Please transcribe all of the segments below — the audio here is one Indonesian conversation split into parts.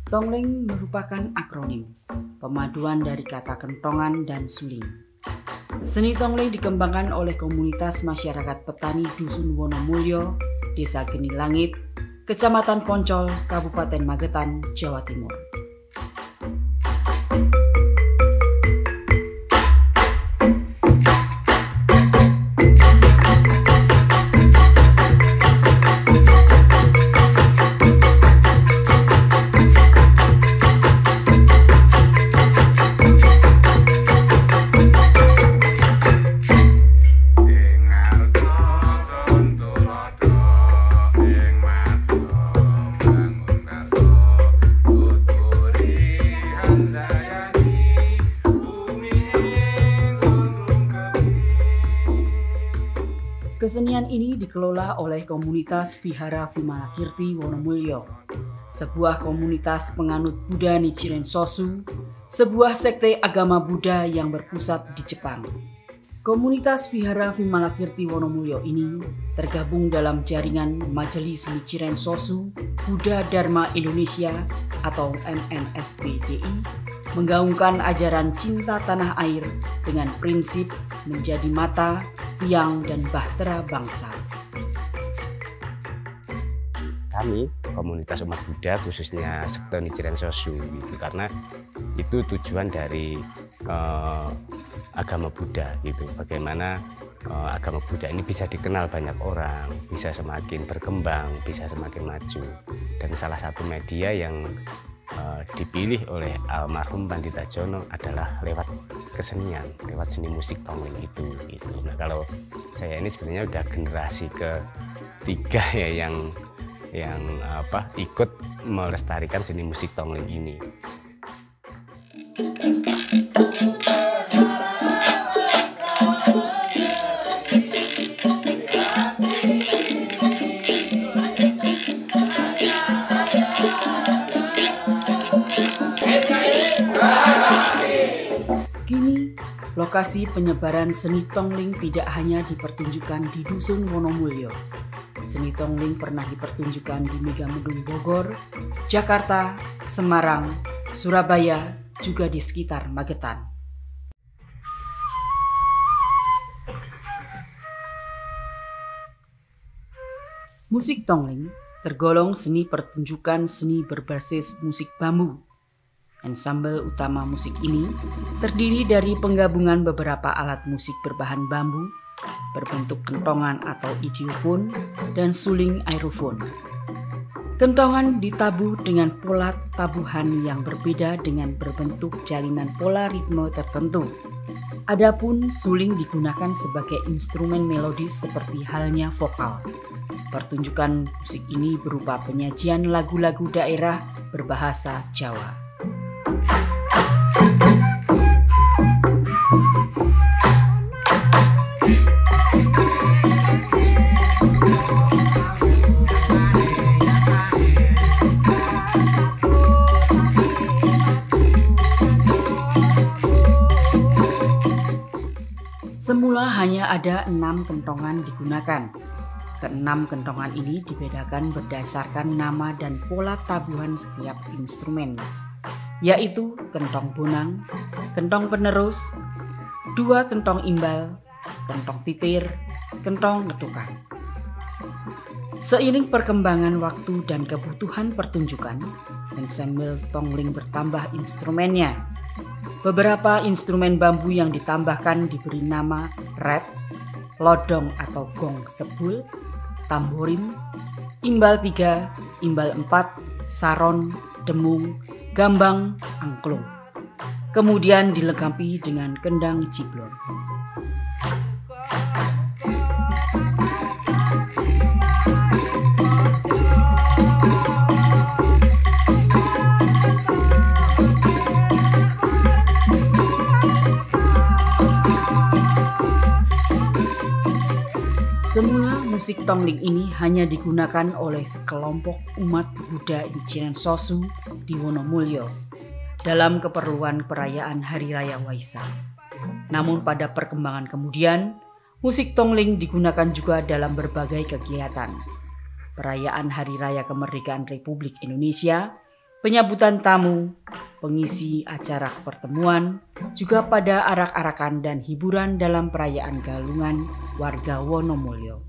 Tongling merupakan akronim, pemaduan dari kata kentongan dan suling. Seni tongling dikembangkan oleh komunitas masyarakat petani Dusun Wonomulyo, Desa Geni Langit, Kecamatan Poncol, Kabupaten Magetan, Jawa Timur. Kesenian ini dikelola oleh komunitas Vihara Vimalakirti Wonomulyo, sebuah komunitas penganut Buddha Nichiren Sosu, sebuah sekte agama Buddha yang berpusat di Jepang. Komunitas Vihara Vimalakirti Wonomulyo ini tergabung dalam jaringan Majelis Nichiren Sosu Buddha Dharma Indonesia atau MNSBDI, menggaungkan ajaran cinta tanah air dengan prinsip menjadi mata, tiang, dan bahtera bangsa. Kami komunitas umat Buddha khususnya sekte Nichiren Sosu gitu, karena itu tujuan dari agama Buddha gitu, bagaimana agama Buddha ini bisa dikenal banyak orang, bisa semakin berkembang, bisa semakin maju. Dan salah satu media yang dipilih oleh almarhum Pandita Jono adalah lewat kesenian, lewat seni musik tongling itu gitu. Nah, kalau saya ini sebenarnya udah generasi ketiga ya yang ikut melestarikan seni musik tongling ini. Kini, lokasi penyebaran seni tongling tidak hanya dipertunjukkan di Dusun Wonomulyo. Seni tongling pernah dipertunjukkan di Megamendung Bogor, Jakarta, Semarang, Surabaya, juga di sekitar Magetan. Musik tongling tergolong seni pertunjukan seni berbasis musik bambu. Ensemble utama musik ini terdiri dari penggabungan beberapa alat musik berbahan bambu, berbentuk kentongan atau idiofon, dan suling aerofon. Kentongan ditabuh dengan pola tabuhan yang berbeda dengan berbentuk jalinan pola ritme tertentu. Adapun suling digunakan sebagai instrumen melodis seperti halnya vokal. Pertunjukan musik ini berupa penyajian lagu-lagu daerah berbahasa Jawa. Semula hanya ada 6 kentongan digunakan. Keenam kentongan ini dibedakan berdasarkan nama dan pola tabuhan setiap instrumen, yaitu kentong bonang, kentong penerus, 2 kentong imbal, kentong titir, kentong letukan. Seiring perkembangan waktu dan kebutuhan pertunjukan, ensemble tongling bertambah instrumennya. Beberapa instrumen bambu yang ditambahkan diberi nama ret, lodong atau gong sebul, tamborin, imbal 3, imbal 4, saron, demung, gambang, angklung. Kemudian dilengkapi dengan kendang ciblon. Semula musik tongling ini hanya digunakan oleh sekelompok umat Buddha Nichiren Sosu di Wonomulyo dalam keperluan perayaan Hari Raya Waisak. Namun pada perkembangan kemudian, musik tongling digunakan juga dalam berbagai kegiatan. Perayaan Hari Raya Kemerdekaan Republik Indonesia, penyambutan tamu, pengisi acara pertemuan, juga pada arak-arakan dan hiburan dalam perayaan galungan warga Wonomulyo.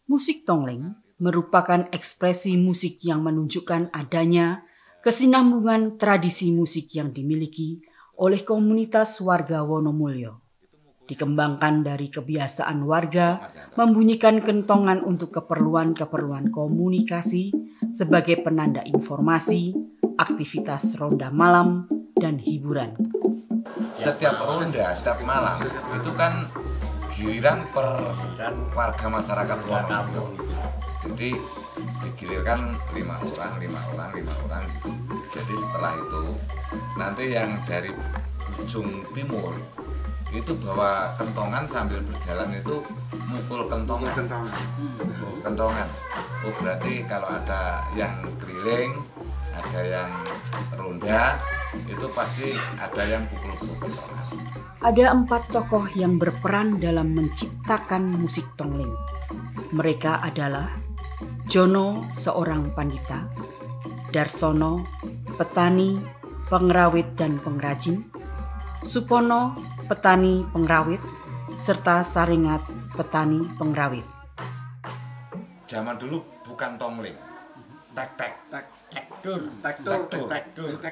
Musik tongling merupakan ekspresi musik yang menunjukkan adanya kesinambungan tradisi musik yang dimiliki oleh komunitas warga Wonomulyo. Dikembangkan dari kebiasaan warga membunyikan kentongan untuk keperluan-keperluan komunikasi sebagai penanda informasi, aktivitas ronda malam, dan hiburan. Setiap ronda, setiap malam itu kan giliran per warga masyarakat Wonomulyo. Jadi digilirkan 5 orang. Jadi setelah itu nanti yang dari ujung timur itu bawa kentongan sambil berjalan itu mukul kentongan. Oh berarti kalau ada yang keliling, ada yang ronda, itu pasti ada yang pukul kentongan. Ada 4 tokoh yang berperan dalam menciptakan musik tongling. Mereka adalah Jono, seorang pandita, Darsono, petani, pengrawit dan pengrajin, Supono, petani pengrawit, serta Saringat, petani pengrawit. Zaman dulu bukan tongling, tektur.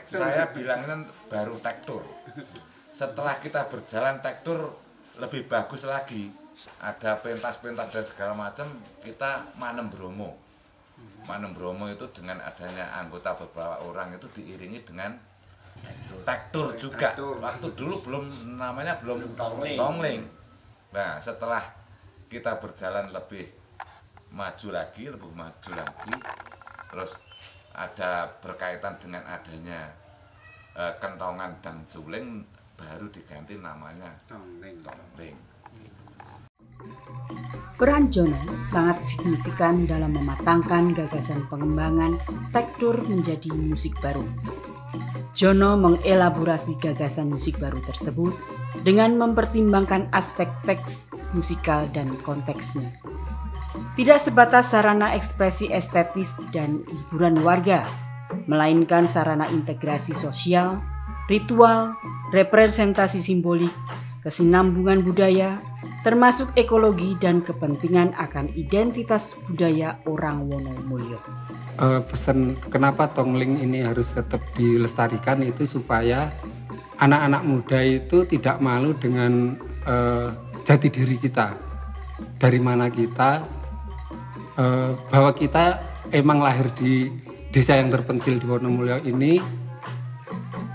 Saya bilangin baru tektur. Setelah kita berjalan tektur lebih bagus lagi. Ada pentas-pentas dan segala macam, kita Manem Bromo. Manem Bromo itu dengan adanya anggota beberapa orang itu diiringi dengan tektur juga. Waktu dulu belum tongling. Nah, setelah kita berjalan lebih maju lagi, terus ada berkaitan dengan adanya kentongan dan suling, baru diganti namanya tongling. Peran Jono sangat signifikan dalam mematangkan gagasan pengembangan tektur menjadi musik baru. Jono mengelaborasi gagasan musik baru tersebut dengan mempertimbangkan aspek teks, musikal, dan konteksnya. Tidak sebatas sarana ekspresi estetis dan hiburan warga, melainkan sarana integrasi sosial, ritual, representasi simbolik, kesinambungan budaya, termasuk ekologi dan kepentingan akan identitas budaya orang Wonomulyo. Pesan kenapa tongling ini harus tetap dilestarikan itu supaya anak-anak muda itu tidak malu dengan jati diri kita, dari mana kita, bahwa kita emang lahir di desa yang terpencil di Wonomulyo ini,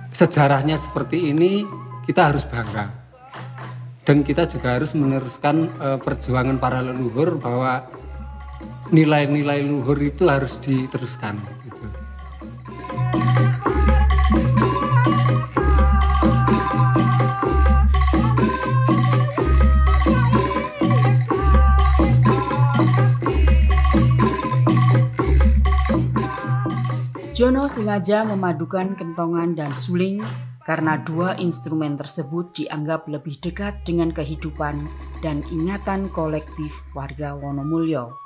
sejarahnya seperti ini, kita harus bangga. Dan kita juga harus meneruskan perjuangan para leluhur bahwa nilai-nilai luhur itu harus diteruskan. Gitu. Jono sengaja memadukan kentongan dan suling karena 2 instrumen tersebut dianggap lebih dekat dengan kehidupan dan ingatan kolektif warga Wonomulyo.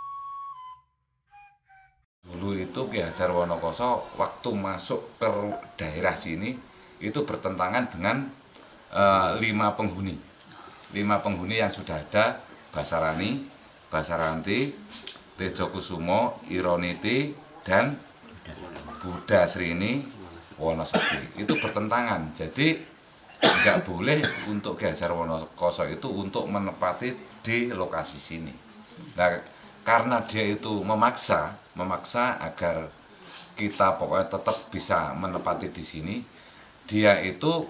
Dulu itu Ki Hajar Wonokoso waktu masuk ke daerah sini itu bertentangan dengan 5 penghuni. 5 penghuni yang sudah ada, Basarani, Basaranti, Tejokusumo, Ironiti, dan Budasrini Wonosari. Itu bertentangan. Jadi nggak boleh untuk Ki Hajar Wonokoso itu untuk menempati di lokasi sini. Nah, karena dia itu memaksa agar kita pokoknya tetap bisa menempati di sini, dia itu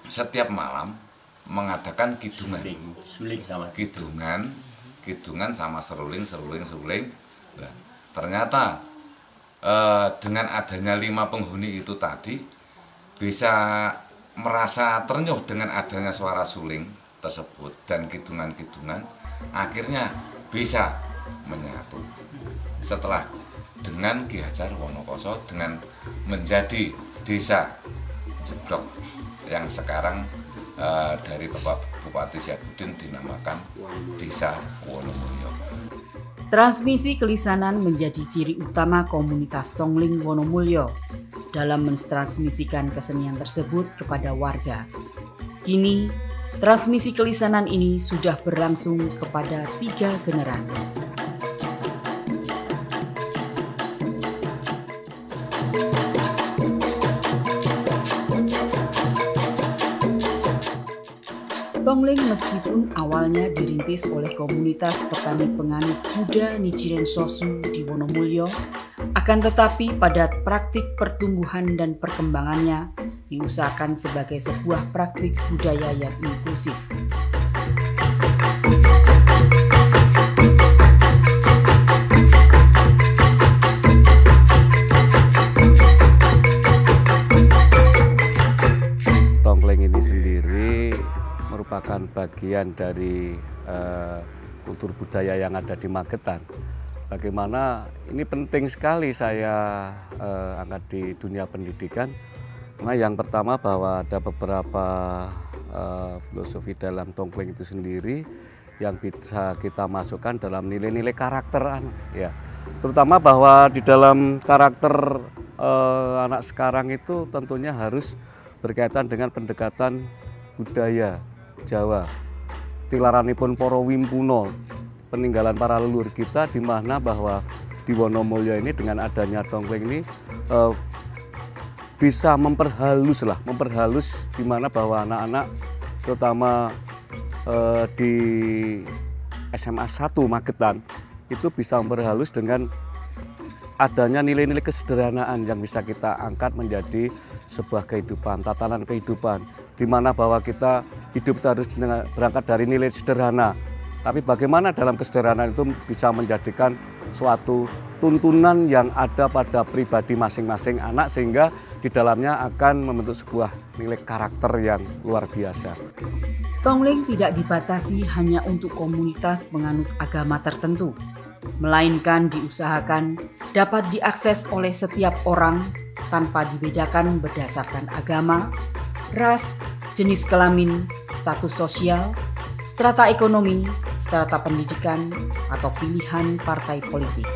setiap malam mengadakan kidungan sama seruling. Nah, ternyata dengan adanya 5 penghuni itu tadi bisa merasa ternyuh dengan adanya suara suling tersebut dan kidungan-kidungan, akhirnya bisa menyatu. Setelah dengan Ki Hajar Wonokoso dengan menjadi desa Jeblok yang sekarang dari Bapak Bupati Syafuddin dinamakan Desa Wonomulyo. Transmisi kelisanan menjadi ciri utama komunitas Tongling Wonomulyo dalam mentransmisikan kesenian tersebut kepada warga. Kini, transmisi kelisanan ini sudah berlangsung kepada 3 generasi. Tongling meskipun awalnya dirintis oleh komunitas petani penganut Buddha Nichiren Sosu di Wonomulyo, akan tetapi pada praktik pertumbuhan dan perkembangannya diusahakan sebagai sebuah praktik budaya yang inklusif. Tongling ini sendiri merupakan bagian dari kultur budaya yang ada di Magetan. Bagaimana ini penting sekali saya angkat di dunia pendidikan. Nah, yang pertama bahwa ada beberapa filosofi dalam tongling itu sendiri yang bisa kita masukkan dalam nilai-nilai karakter ya. Terutama bahwa di dalam karakter anak sekarang itu tentunya harus berkaitan dengan pendekatan budaya Jawa, tilaranipun para wimpuno, peninggalan para leluhur kita, di mana bahwa di Wonomulyo ini dengan adanya tongling ini bisa memperhalus di mana bahwa anak-anak terutama di SMA 1 Magetan itu bisa memperhalus dengan adanya nilai-nilai kesederhanaan yang bisa kita angkat menjadi sebuah kehidupan, tatanan kehidupan, di mana bahwa kita hidup harus berangkat dari nilai sederhana. Tapi bagaimana dalam kesederhanaan itu bisa menjadikan suatu tuntunan yang ada pada pribadi masing-masing anak, sehingga di dalamnya akan membentuk sebuah nilai karakter yang luar biasa. Tongling tidak dibatasi hanya untuk komunitas penganut agama tertentu, melainkan diusahakan dapat diakses oleh setiap orang tanpa dibedakan berdasarkan agama, ras, jenis kelamin, status sosial, strata ekonomi, strata pendidikan, atau pilihan partai politik.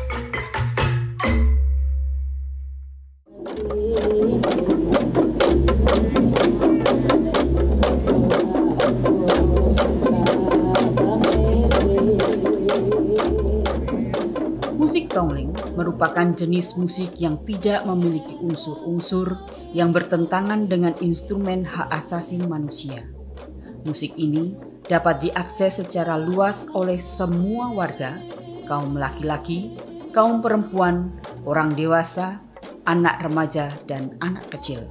Musik tongling merupakan jenis musik yang tidak memiliki unsur-unsur yang bertentangan dengan instrumen hak asasi manusia. Musik ini dapat diakses secara luas oleh semua warga, kaum laki-laki, kaum perempuan, orang dewasa, anak remaja, dan anak kecil.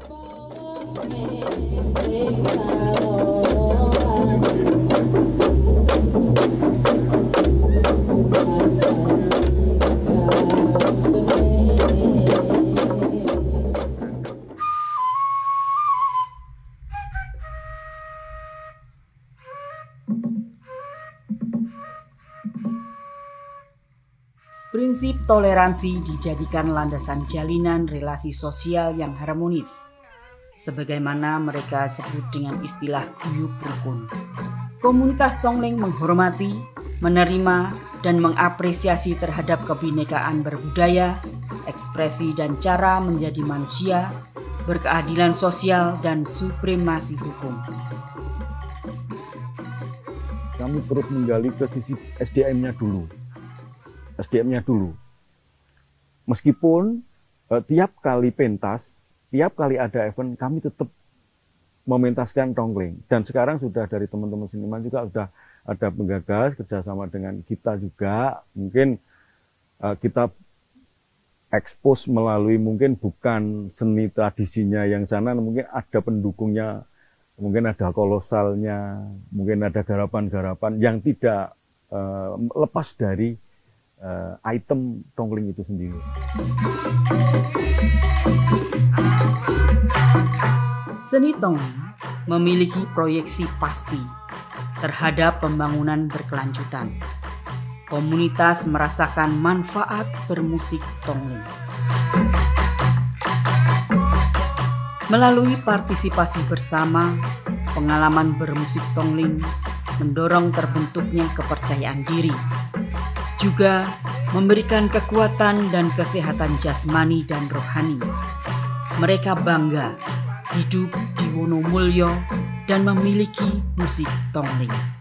Prinsip toleransi dijadikan landasan jalinan relasi sosial yang harmonis, sebagaimana mereka sebut dengan istilah guyub rukun. Komunitas tongling menghormati, menerima, dan mengapresiasi terhadap kebinekaan berbudaya, ekspresi dan cara menjadi manusia, berkeadilan sosial, dan supremasi hukum. Kami terus menggali ke sisi SDM-nya dulu. Meskipun tiap kali pentas, tiap kali ada event, kami tetap mementaskan tongling. Dan sekarang sudah dari teman-teman seniman juga sudah ada penggagas kerjasama dengan kita juga. Mungkin kita ekspos melalui mungkin bukan seni tradisinya yang sana, mungkin ada pendukungnya, mungkin ada kolosalnya, mungkin ada garapan-garapan yang tidak lepas dari item tongling itu sendiri. Seni tongling memiliki proyeksi pasti terhadap pembangunan berkelanjutan. Komunitas merasakan manfaat bermusik tongling. Melalui partisipasi bersama, pengalaman bermusik tongling mendorong terbentuknya kepercayaan diri, juga memberikan kekuatan dan kesehatan jasmani dan rohani. Mereka bangga hidup di Wonomulyo dan memiliki musik tongling.